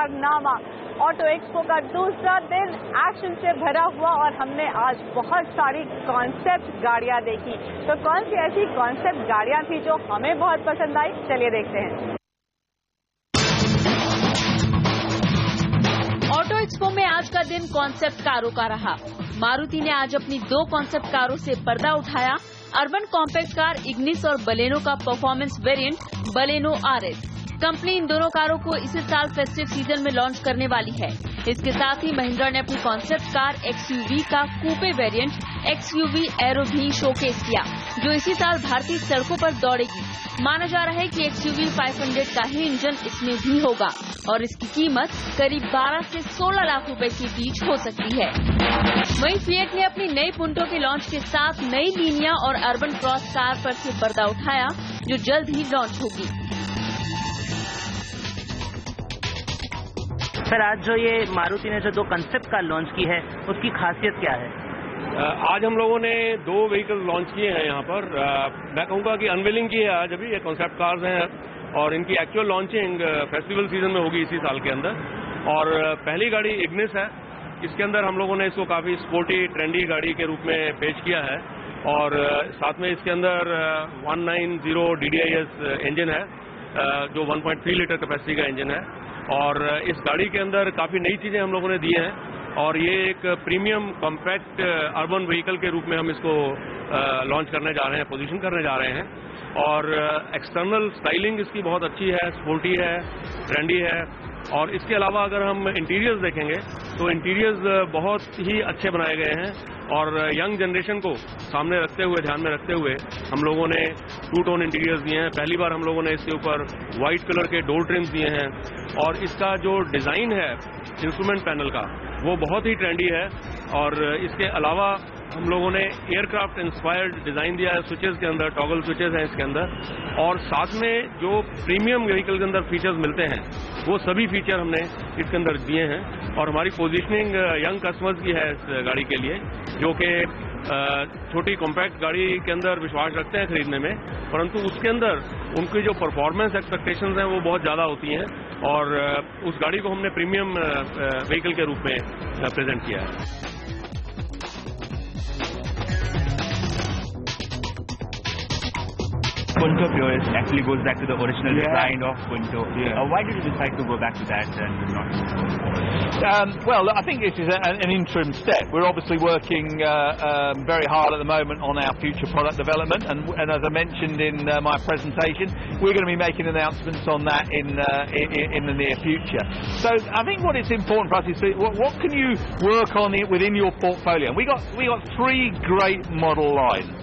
कारनामा। Auto expo का दूसरा दिन एक्शन से भरा हुआ और हमने आज बहुत सारी कॉन्सेप्ट गाड़ियां देखी। तो कौन सी ऐसी कॉन्सेप्ट गाड़ियां थी जो हमें बहुत पसंद आई, चलिए देखते हैं। ऑटो एक्सपो में आज का दिन कॉन्सेप्ट कारों का रहा। मारुति ने आज अपनी 2 कॉन्सेप्ट कारों से पर्दा उठाया। अर्बन कॉम्पैक्ट कार इग्निस और बलेनो का performance variant Baleno RS. Company इन दोनों कारों को इसी साल फेस्टिव सीजन में लॉन्च करने वाली है। इसके साथ ही महिंद्रा ने अपनी कॉन्सेप्ट कार एक्सयूवी का कूपे वेरिएंट एक्सयूवी एरो भी शोकेस किया, जो इसी साल भारतीय सड़कों पर दौड़ेगी। माना जा रहा है कि एक्सयूवी 500 का ही इंजन इसमें भी होगा और इसकी कीमत करीब 12 से 16 लाख रुपए के बीच हो सकती है। वहीं फिएट ने अपनी नई पुंटो के लॉन्च के साथ नई लीनिया और अर्बन क्रॉस कार पर से पर्दा उठाया, जो जल्द ही लॉन्च होगी। सर, आज जो ये मारुति ने जो 2 कंसेप्ट कार लॉन्च की है, उसकी खासियत क्या है? आज हम लोगों ने 2 व्हीकल लॉन्च किए हैं यहाँ पर। मैं कहूँगा कि अनवीलिंग की है आज। अभी ये कॉन्सेप्ट कार्स हैं और इनकी एक्चुअल लॉन्चिंग फेस्टिवल सीजन में होगी इसी साल के अंदर। और पहली गाड़ी इग्निस है। इसके अंदर हम लोगों ने इसको काफ़ी स्पोर्टी ट्रेंडी गाड़ी के रूप में पेश किया है और साथ में इसके अंदर 190 DDIS इंजन है, जो 1.3 लीटर कैपेसिटी का इंजन है। और इस गाड़ी के अंदर काफ़ी नई चीज़ें हम लोगों ने दी हैं और ये एक प्रीमियम कॉम्पैक्ट अर्बन व्हीकल के रूप में हम इसको लॉन्च करने जा रहे हैं, पोजीशन करने जा रहे हैं। और एक्सटर्नल स्टाइलिंग इसकी बहुत अच्छी है, स्पोर्टी है, ट्रेंडी है। और इसके अलावा अगर हम इंटीरियर्स देखेंगे तो इंटीरियर्स बहुत ही अच्छे बनाए गए हैं और यंग जनरेशन को सामने रखते हुए, ध्यान में रखते हुए हम लोगों ने 2 टोन इंटीरियर्स दिए हैं। पहली बार हम लोगों ने इसके ऊपर वाइट कलर के डोर ट्रिम्स दिए हैं और इसका जो डिज़ाइन है इंस्ट्रूमेंट पैनल का, वो बहुत ही ट्रेंडी है। और इसके अलावा हम लोगों ने एयरक्राफ्ट इंस्पायर्ड डिज़ाइन दिया है। स्विचेस के अंदर टॉगल स्विचेस हैं इसके अंदर और साथ में जो प्रीमियम व्हीकल के अंदर फीचर्स मिलते हैं वो सभी फीचर हमने इसके अंदर दिए हैं। और हमारी पोजीशनिंग यंग कस्टमर्स की है इस गाड़ी के लिए, जो कि छोटी कॉम्पैक्ट गाड़ी के अंदर विश्वास रखते हैं खरीदने में, परंतु उसके अंदर उनकी जो परफॉर्मेंस एक्सपेक्टेशंस हैं वो बहुत ज़्यादा होती हैं और उस गाड़ी को हमने प्रीमियम व्हीकल के रूप में प्रेजेंट किया है। Punto Purus actually goes back to the original design of Punto. Why did you decide to go back to that and not? Well, I think this is an interim step. We're obviously working very hard at the moment on our future product development, and as I mentioned in my presentation, we're going to be making announcements on that in the near future. So I think what is important for us is what can you work on within your portfolio. We got 3 great model lines.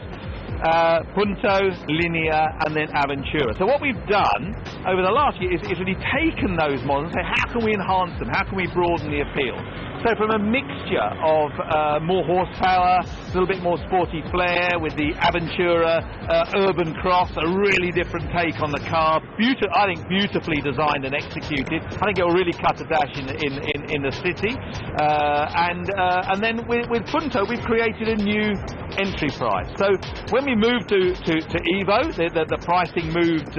Punto, Linea, and then Aventura. So what we've done over the last year is really taken those models and say, how can we enhance them? How can we broaden the appeal? So from a mixture of more horsepower, a little bit more sporty flair with the Aventura Urban Cross, a really different take on the car. I think beautifully designed and executed. I think it will really cut a dash in the city. And then with Punto, we've created a new entry price. So when we moved to Evo, the pricing moved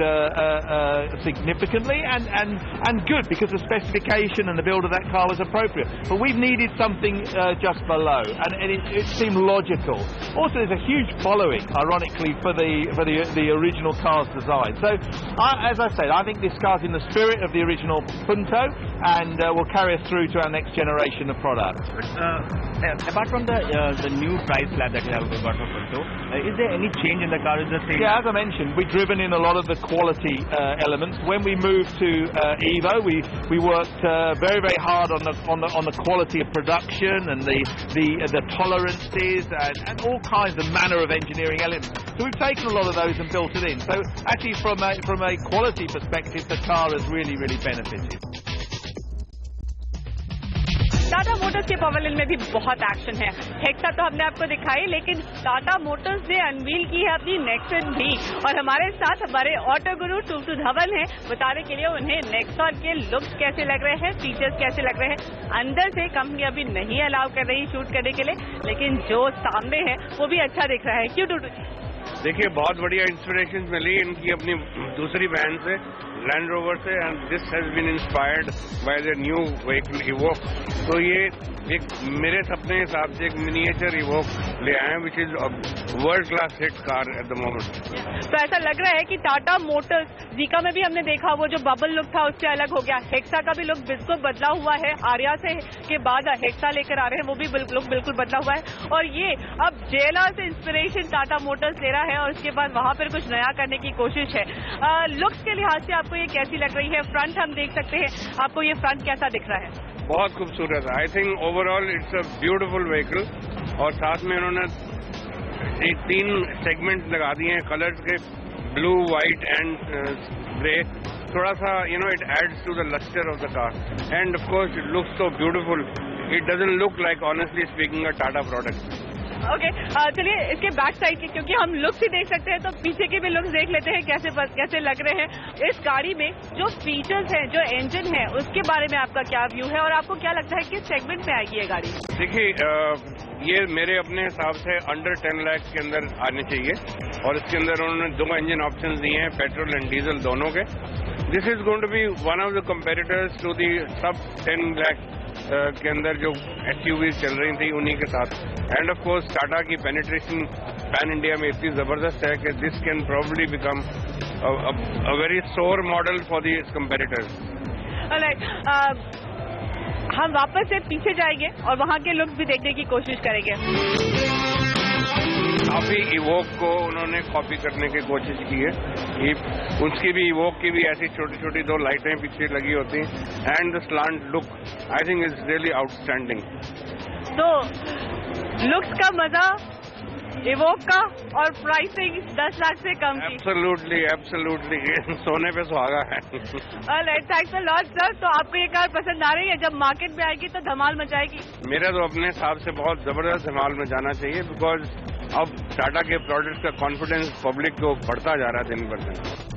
significantly and good, because the specification and the build of that car was appropriate. But we've needed something just below, and it seemed logical. Also, there's a huge following, ironically, for the original car's design. So, as I said, I think this car's in the spirit of the original Punto and will carry us through to our next generation of products. Apart from the new price slab that you have got for Punto, is there any change in the car? Is the same? Yeah, as I mentioned, we've driven in a lot of the quality elements. When we moved to Evo, we worked very, very hard on the quality of production and the tolerances and all kinds of manner of engineering elements. So we've taken a lot of those and built it in. So actually, from a quality perspective, the car has really, really benefited. Tata Motors के pavilion में भी बहुत action है। Hexa तो हमने आपको दिखाई, लेकिन टाटा मोटर्स ने अनवील की है अपनी नेक्सॉन भी। और हमारे साथ हमारे ऑटो गुरु टूटू धवल हैं, बताने के लिए उन्हें नेक्सॉन के लुक्स कैसे लग रहे हैं, फीचर्स कैसे लग रहे हैं। अंदर से कंपनी अभी नहीं अलाउ कर रही शूट करने के लिए, लेकिन जो सामने है वो भी अच्छा दिख रहा है। क्यों टूटू? देखिए, बहुत बढ़िया इंस्पिरेशन मिली इनकी अपनी दूसरी वैन से। लैंड रोवर से, and this has been inspired by the new vehicle Evoque. तो ये एक मेरे सपने हिसाब से एक मिनिएचर इवोक ले आए हैं, which is world class hit car at the moment. तो ऐसा लग रहा है कि टाटा मोटर्स, जीका में भी हमने देखा वो जो बबल लुक था उससे अलग हो गया, हेक्सा का भी लुक बिल्कुल बदला हुआ है, आर्या से के बाद हेक्सा लेकर आ रहे हैं वो भी लुक बिल्कुल बदला हुआ है, और ये अब JLR से इंस्पिरेशन टाटा मोटर्स ले रहा है और उसके बाद वहां पर कुछ नया करने की कोशिश है। लुक्स के लिहाज से आपको ये कैसी लग रही है? फ्रंट हम देख सकते हैं, आपको ये फ्रंट कैसा दिख रहा है? बहुत खूबसूरत है। I think overall it's a beautiful vehicle, और साथ में उन्होंने 3 सेगमेंट लगा दिए हैं कलर्स के, ब्लू, व्हाइट एंड ग्रे। थोड़ा सा it adds to the lustre of the car, and of course it looks so beautiful. It doesn't look like, honestly speaking, a Tata product. Okay, चलिए इसके बैक साइड के, क्योंकि हम looks he देख सकते हैं तो पीछे के भी लुक्स देख लेते हैं कैसे लग रहे हैं। इस गाड़ी में जो फीचर्स हैं, जो इंजन है, उसके बारे में आपका क्या व्यू है और आपको क्या लगता है किस सेगमेंट में आएगी ये गाड़ी? देखिए, ये मेरे अपने हिसाब से अंडर 10 लाख के अंदर आने चाहिए, और इसके अंदर उन्होंने 2 इंजन ऑप्शन दिए हैं, पेट्रोल एंड डीजल दोनों के। This is going to be one of the competitors to the sub 10 lakh के अंदर जो SUV चल रही थी उन्हीं के साथ। एंड ऑफ कोर्स टाटा की पेनिट्रेशन पैन इंडिया में इतनी जबरदस्त है कि this can probably become a very सोर मॉडल फॉर दी कंपेटिटर्स। हम वापस से पीछे जाएंगे और वहाँ के लुक्स भी देखने की कोशिश करेंगे। काफी इवोक को उन्होंने कॉपी करने की कोशिश की है। उसकी भी, इवोक की भी ऐसी छोटी छोटी 2 लाइटें पीछे लगी होती हैं, and the slant look I think is really outstanding. तो लुक्स का मजा इवोक का, और प्राइसिंग 10 लाख से कम की। एब्सोल्युटली सोने पे सुहागा है। Thanks a lot sir. तो आपको ये कार पसंद आ रही है? जब मार्केट में आएगी तो धमाल मचाएगी? मेरा तो अपने हिसाब से बहुत जबरदस्त धमाल में जाना चाहिए, बिकॉज अब टाटा के प्रोडक्ट्स का कॉन्फिडेंस पब्लिक को बढ़ता जा रहा है दिन ब दिन।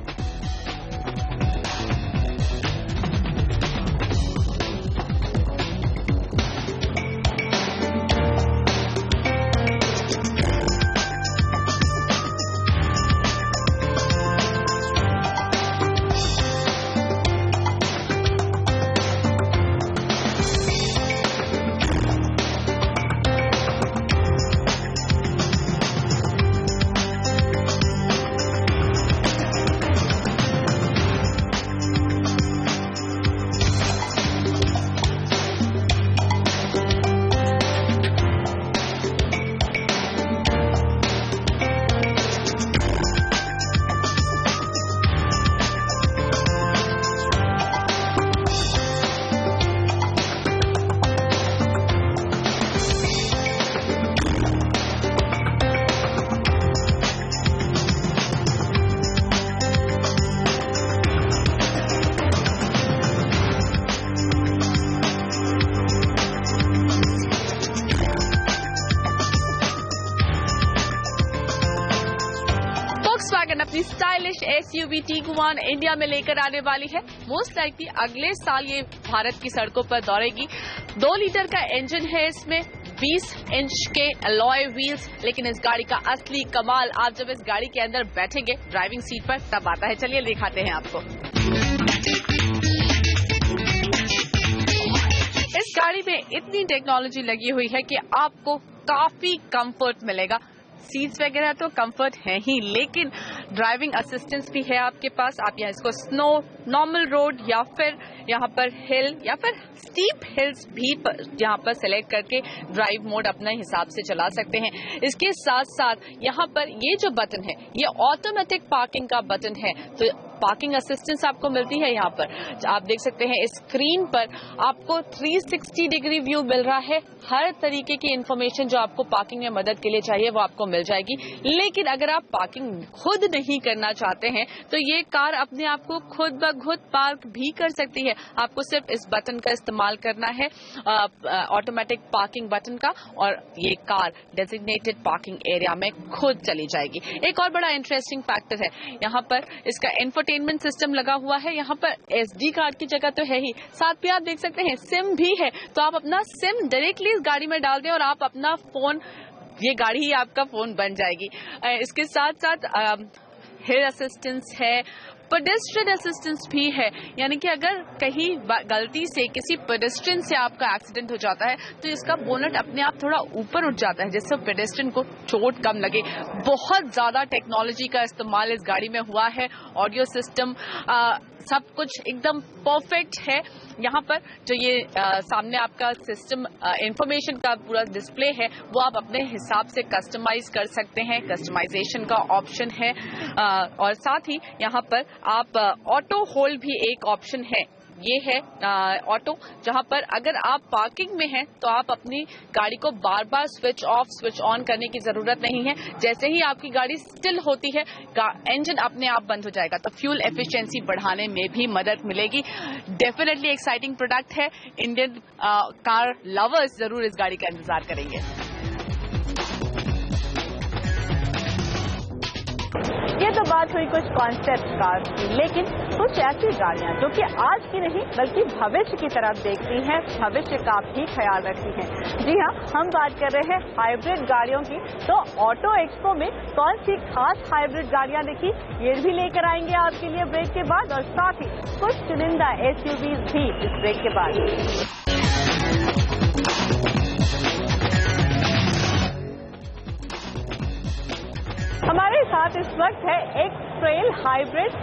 अपनी स्टाइलिश SUV Tiguan इंडिया में लेकर आने वाली है। मोस्ट लाइकली अगले साल ये भारत की सड़कों पर दौड़ेगी। 2 लीटर का इंजन है इसमें, 20 इंच के अलॉय व्हील्स, लेकिन इस गाड़ी का असली कमाल आप जब इस गाड़ी के अंदर बैठेंगे ड्राइविंग सीट पर तब आता है। चलिए दिखाते हैं आपको। इस गाड़ी में इतनी टेक्नोलॉजी लगी हुई है कि आपको काफी कंफर्ट मिलेगा। सीट्स वगैरह तो कंफर्ट है ही, लेकिन ड्राइविंग असिस्टेंस भी है आपके पास। आप यहाँ इसको स्नो, नॉर्मल रोड या फिर यहाँ पर हिल या फिर स्टीप हिल्स भी यहाँ पर सिलेक्ट करके ड्राइव मोड अपने हिसाब से चला सकते हैं। इसके साथ साथ यहाँ पर ये जो बटन है ये ऑटोमेटिक पार्किंग का बटन है, तो पार्किंग असिस्टेंस आपको मिलती है। यहाँ पर आप देख सकते हैं इस स्क्रीन पर आपको 360 डिग्री व्यू मिल रहा है। हर तरीके की इंफॉर्मेशन जो आपको पार्किंग में मदद के लिए चाहिए वो आपको मिल जाएगी। लेकिन अगर आप पार्किंग खुद नहीं करना चाहते हैं तो ये कार अपने आप को खुद ब खुद पार्क भी कर सकती है। आपको सिर्फ इस बटन का इस्तेमाल करना है, ऑटोमेटिक पार्किंग बटन का, और ये कार डेजिग्नेटेड पार्किंग एरिया में खुद चली जाएगी। एक और बड़ा इंटरेस्टिंग फैक्टर है, यहाँ पर इसका इंफोटेनमेंट सिस्टम लगा हुआ है। यहाँ पर SD कार्ड की जगह तो है ही, साथ में आप देख सकते हैं सिम भी है, तो आप अपना सिम डायरेक्टली इस गाड़ी में डाल दें और आप अपना फोन, ये गाड़ी ही आपका फोन बन जाएगी। इसके साथ साथ हिल असिस्टेंस है, पेडेस्ट्रियन असिस्टेंस भी है, यानी कि अगर कहीं गलती से किसी पेडेस्ट्रियन से आपका एक्सीडेंट हो जाता है तो इसका बोनट अपने आप थोड़ा ऊपर उठ जाता है, जिससे पेडेस्ट्रियन को चोट कम लगे। बहुत ज्यादा टेक्नोलॉजी का इस्तेमाल इस गाड़ी में हुआ है, ऑडियो सिस्टम सब कुछ एकदम परफेक्ट है। यहाँ पर जो ये सामने आपका सिस्टम इंफॉर्मेशन का पूरा डिस्प्ले है वो आप अपने हिसाब से कस्टमाइज कर सकते हैं, कस्टमाइजेशन का ऑप्शन है। और साथ ही यहाँ पर आप ऑटो होल्ड भी एक ऑप्शन है, ये है ऑटो, जहां पर अगर आप पार्किंग में हैं तो आप अपनी गाड़ी को बार बार स्विच ऑफ स्विच ऑन करने की जरूरत नहीं है। जैसे ही आपकी गाड़ी स्टिल होती है इंजन अपने आप बंद हो जाएगा, तो फ्यूल एफिशिएंसी बढ़ाने में भी मदद मिलेगी। डेफिनेटली एक्साइटिंग प्रोडक्ट है, इंडियन कार लवर्स जरूर इस गाड़ी का इंतजार करेंगे। ये तो बात हुई कुछ कॉन्सेप्ट कार्स की, लेकिन कुछ ऐसी गाड़ियां जो कि आज की नहीं बल्कि भविष्य की तरफ देखती हैं, भविष्य का भी ख्याल रखती हैं। जी हाँ, हम बात कर रहे हैं हाइब्रिड गाड़ियों की। तो ऑटो एक्सपो में कौन सी खास हाइब्रिड गाड़ियां दिखी, ये भी लेकर आएंगे आपके लिए ब्रेक के बाद, और साथ ही कुछ चुनिंदा SUVs भी इस ब्रेक के बाद। हमारे साथ इस वक्त है एक ट्रेल हाइब्रिड।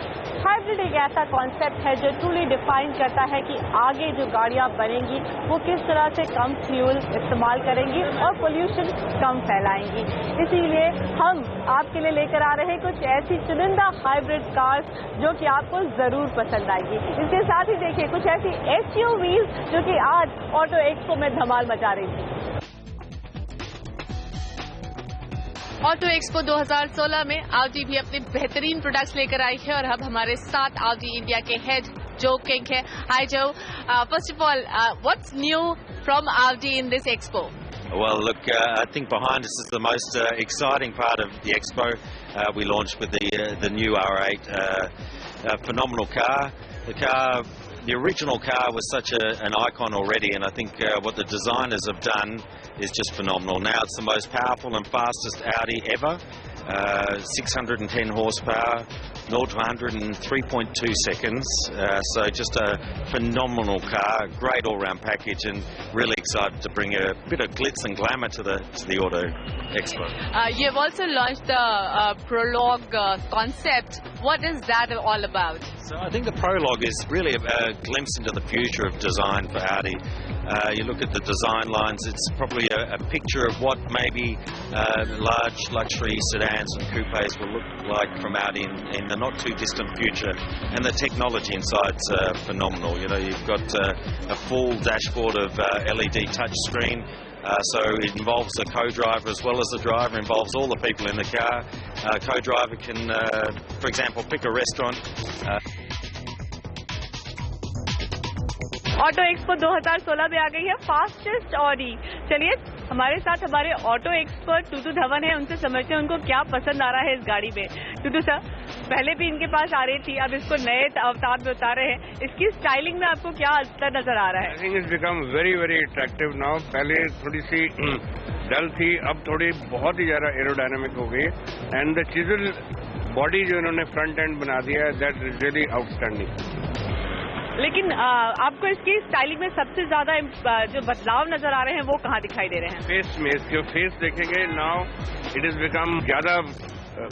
हाइब्रिड एक ऐसा कॉन्सेप्ट है जो ट्रूली डिफाइन करता है कि आगे जो गाड़ियां बनेंगी वो किस तरह से कम फ्यूल इस्तेमाल करेंगी और पोल्यूशन कम फैलाएंगी। इसीलिए हम आपके लिए लेकर आ रहे हैं कुछ ऐसी चुनिंदा हाइब्रिड कार्स जो कि आपको जरूर पसंद आएगी। इसके साथ ही देखिए कुछ ऐसी SUVs जो कि आज ऑटो एक्सपो में धमाल मचा रही थी। ऑटो एक्सपो 2016 में Audi भी अपने बेहतरीन प्रोडक्ट्स लेकर आई है और अब हमारे साथ Audi इंडिया के हेड जो किंग है। हाय जो, first of all what's new from Audi in this expo? Well, look, I think behind us is the most exciting part of the expo. We launched with the new R8, phenomenal car. The original car was such an icon already, and I think what the designers have done is just phenomenal. Now it's the most powerful and fastest Audi ever, 610 horsepower, 0 to 100 in 3.2 seconds. So just a phenomenal car, great all-round package, and really excited to bring a bit of glitz and glamour to the Auto Expo. You have also launched the Prologue concept. What is that all about? So I think the Prologue is really a glimpse into the future of design for Audi. You look at the design lines, it's probably a picture of what maybe large luxury sedans and coupes will look like from Audi in the not too distant future. And the technology inside's phenomenal. You know, you've got a full dashboard of LED touch screen. So it involves the co-driver as well as the driver, involves all the people in the car. Co-driver can, for example, pick a restaurant. Auto expo 2016 में आ गई है fastest Audi. चलिए हमारे साथ हमारे auto expert टूटू धवन है, उनसे समझते हैं उनको क्या पसंद आ रहा है इस गाड़ी में। टूटू सर, पहले भी इनके पास आ रही थी, अब इसको नए अवतार में उतारे हैं, इसकी स्टाइलिंग में आपको क्या अंतर नजर आ रहा है? I think it's become very very attractive now. पहले थोड़ी सी डल थी, अब थोड़ी बहुत ही ज्यादा एरोडायनामिक हो गई एंड द चिजल बॉडी जो इन्होंने फ्रंट एंड बना दिया है, दैट इज रियली आउटस्टैंडिंग। लेकिन आपको इसकी स्टाइलिंग में सबसे ज्यादा जो बदलाव नजर आ रहे हैं वो कहाँ दिखाई दे रहे हैं? फेस में, इसके फेस देखेंगे नाउ इट इज बिकम ज्यादा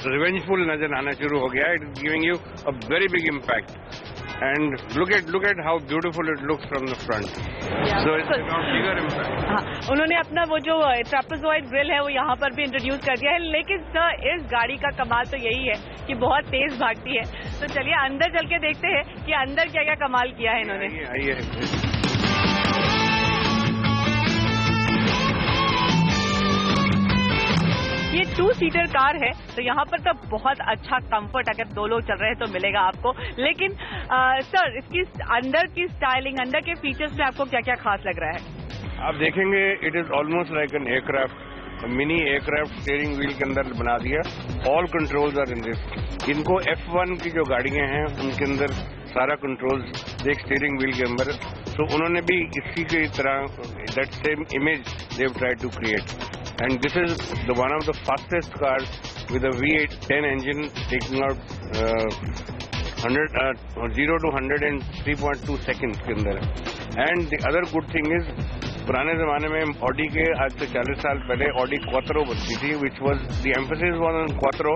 रिवेंजफुल नजर आना शुरू हो गया। It is giving you a very big impact and look at how beautiful it looks from the front. So it's got bigger impact. हाँ, उन्होंने अपना वो जो ट्रेपेजॉइड ग्रिल है वो यहाँ पर भी इंट्रोड्यूस कर दिया है। लेकिन सर, इस गाड़ी का कमाल तो यही है कि बहुत तेज भागती है। तो चलिए अंदर चल के देखते हैं कि अंदर क्या क्या कमाल किया है इन्होंने। आइए। ये 2-सीटर कार है, तो यहाँ पर तो बहुत अच्छा कंफर्ट अगर 2 लोग चल रहे हैं तो मिलेगा आपको। लेकिन सर, इसकी अंदर की स्टाइलिंग, अंदर के फीचर्स में आपको क्या क्या खास लग रहा है? आप देखेंगे it is almost like an aircraft, mini aircraft steering wheel के अंदर बना दिया। All controls are in this. इनको F1 की जो गाड़ियां हैं उनके अंदर सारा कंट्रोल्स देख स्टीयरिंग व्हील के अंदर, तो उन्होंने भी इसी की तरह that same image they have tried to create. And this is one of the fastest cars with a V8 10 engine taking out 0 to 100 in 3.2 seconds के अंदर है। And the other good thing is, पुराने जमाने में Audi के आज से 40 साल पहले ऑडी क्वात्रो बनती थी, which was the emphasis was on quattro.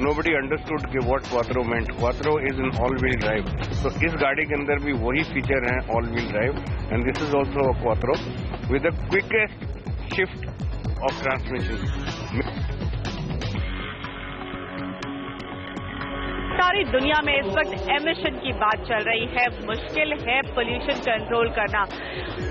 Nobody understood कि what quattro meant. Quattro is an all wheel drive, तो इस गाड़ी के अंदर भी वही फीचर है, all wheel drive, and this is also a quattro with the quickest shift of transmission. सारी दुनिया में इस वक्त एमिशन की बात चल रही है, मुश्किल है पोल्यूशन कंट्रोल करना।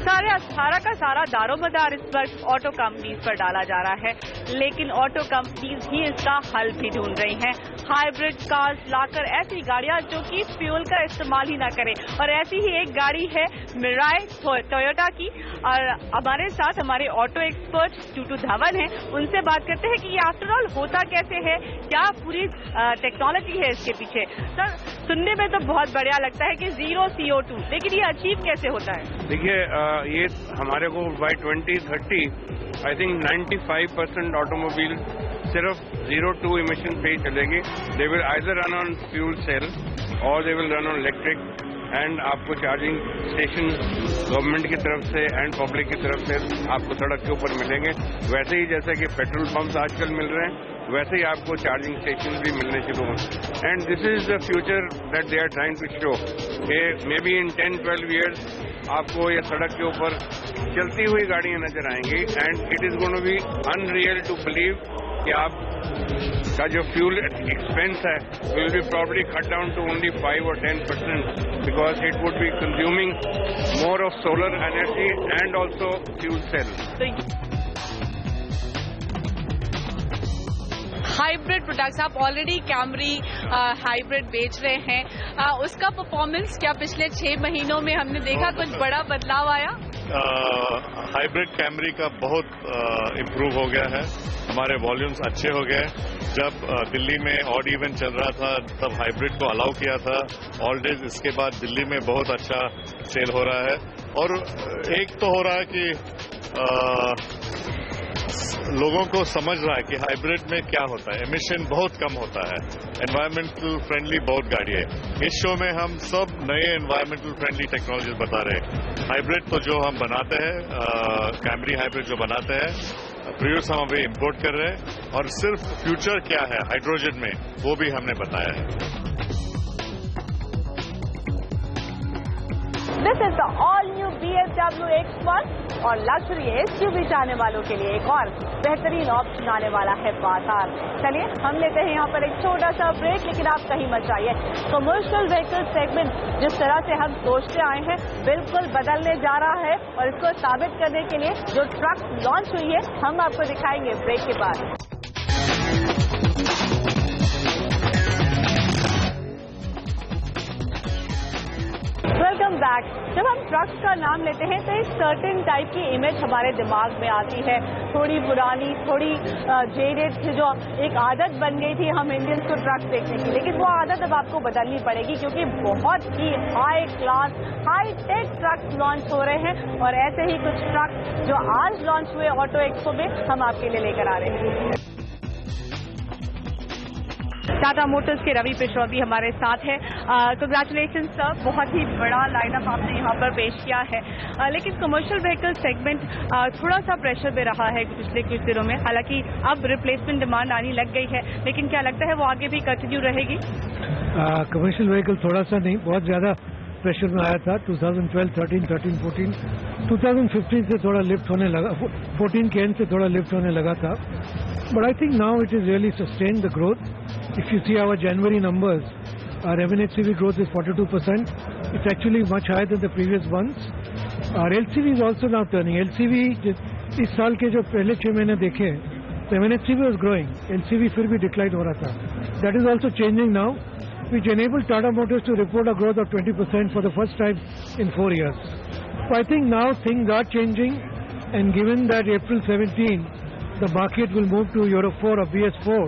सारे 18 का सारा दारोमदार इस वक्त ऑटो कंपनीज पर डाला जा रहा है, लेकिन ऑटो कंपनीज ही इसका हल भी ढूंढ रही हैं। हाइब्रिड कार्स लाकर ऐसी गाड़ियां जो कि फ्यूल का इस्तेमाल ही ना करें, और ऐसी ही एक गाड़ी है मिराई टोयोटा की। और हमारे साथ हमारे ऑटो एक्सपर्ट टूटू धवन हैं, उनसे बात करते हैं कि ये आफ्टर ऑल होता कैसे है, क्या पूरी टेक्नोलॉजी है इसके पीछे। सर, सुनने में तो बहुत बढ़िया लगता है कि 0 CO2, लेकिन ये अचीव कैसे होता है? देखिए, ये हमारे को बाय 2030 आई थिंक 95% ऑटोमोबाइल सिर्फ 0-2 इमिशन पे ही चलेगी। They will either run on fuel cell और they will run on electric, and आपको चार्जिंग स्टेशन गवर्नमेंट की तरफ से एंड पब्लिक की तरफ से आपको सड़क के ऊपर मिलेंगे। वैसे ही जैसे कि पेट्रोल पंप्स आजकल मिल रहे हैं, वैसे ही आपको चार्जिंग स्टेशन भी मिलने शुरू हों। And this is the future that they are trying to show कि मे बी इन 10-12 ईयर्स आपको ये सड़क के ऊपर चलती हुई गाड़ियां नजर आएंगी, and it is going to be unreal to believe कि आप का जो फ्यूल एक्सपेंस है will be probably cut down to only 5 or 10%, because it would be consuming more of solar energy and also fuel cell. Hybrid products आप already Camry hybrid बेच रहे हैं, उसका परफॉर्मेंस क्या पिछले 6 महीनों में हमने देखा कुछ बड़ा बदलाव आया? हाइब्रिड कैमरी का बहुत इम्प्रूव हो गया है, हमारे वॉल्यूम्स अच्छे हो गए। जब दिल्ली में ऑड इवेंट चल रहा था तब हाइब्रिड को अलाउ किया था ऑल डेज, इसके बाद दिल्ली में बहुत अच्छा सेल हो रहा है। और एक तो हो रहा है कि लोगों को समझ रहा है कि हाइब्रिड में क्या होता है, एमिशन बहुत कम होता है, एनवायरमेंटल फ्रेंडली बहुत गाड़ी है। इस शो में हम सब नए एनवायरमेंटल फ्रेंडली टेक्नोलॉजीज बता रहे हैं। हाइब्रिड तो जो हम बनाते हैं, कैमरी हाइब्रिड जो बनाते हैं, प्रियूस हम अभी इम्पोर्ट कर रहे हैं, और सिर्फ फ्यूचर क्या है हाइड्रोजन में वो भी हमने बताया है। This is the all new BMW X1, और लग्जरी SUV चाहने वालों के लिए एक और बेहतरीन ऑप्शन आने वाला है बाजार। चलिए हम लेते हैं यहाँ पर एक छोटा सा ब्रेक, लेकिन आप कहीं मत जाइए। कमर्शियल व्हीकल सेगमेंट जिस तरह से हम सोचते आए हैं बिल्कुल बदलने जा रहा है, और इसको साबित करने के लिए जो ट्रक लॉन्च हुई है हम आपको दिखाएंगे ब्रेक के बाद। Welcome back. जब हम ट्रक्स का नाम लेते हैं तो एक सर्टेन टाइप की इमेज हमारे दिमाग में आती है, थोड़ी पुरानी, थोड़ी जेडेड, जो एक आदत बन गई थी हम इंडियंस को ट्रक्स देखने की। लेकिन वो आदत अब आपको बदलनी पड़ेगी, क्योंकि बहुत ही high class high tech trucks launch हो रहे हैं, और ऐसे ही कुछ ट्रक जो आज लॉन्च हुए ऑटो एक्सपो में हम आपके लिए लेकर आ रहे हैं। टाटा मोटर्स के रवि पिशौर भी हमारे साथ है। कंग्रेचुलेशन सर, बहुत ही बड़ा लाइनअप आपने यहाँ पर पेश किया है। लेकिन कमर्शियल व्हीकल सेगमेंट थोड़ा सा प्रेशर में रहा है पिछले कुछ दिनों में। हालांकि अब रिप्लेसमेंट डिमांड आने लग गई है, लेकिन क्या लगता है वो आगे भी कंटिन्यू रहेगी? कमर्शियल व्हीकल थोड़ा सा नहीं, बहुत ज्यादा प्रेशर में आया था 2012, 13, 14, 2015 से थोड़ा लिफ्ट होने लगा, 14 के एंड से थोड़ा लिफ्ट होने लगा था। But I think now it is really sustained the growth. If you see our January numbers, our M&HCV growth is 42%. It's actually much higher than the previous ones. Our LCV is also now turning. LCV इस साल के जो पहले 6 महीने देखे, तो M&HCV was growing. LCV फिर भी decline हो रहा था. That is also changing now, which enabled Tata Motors to report a growth of 20% for the first time in 4 years. So I think now things are changing, and given that April 17, the market will move to Euro 4 or BS4.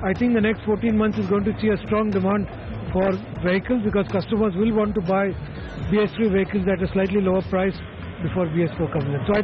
I think the next 14 months is going to see a strong demand for vehicles, because customers will want to buy BS3 vehicles at a slightly lower price before BS4 comes in. So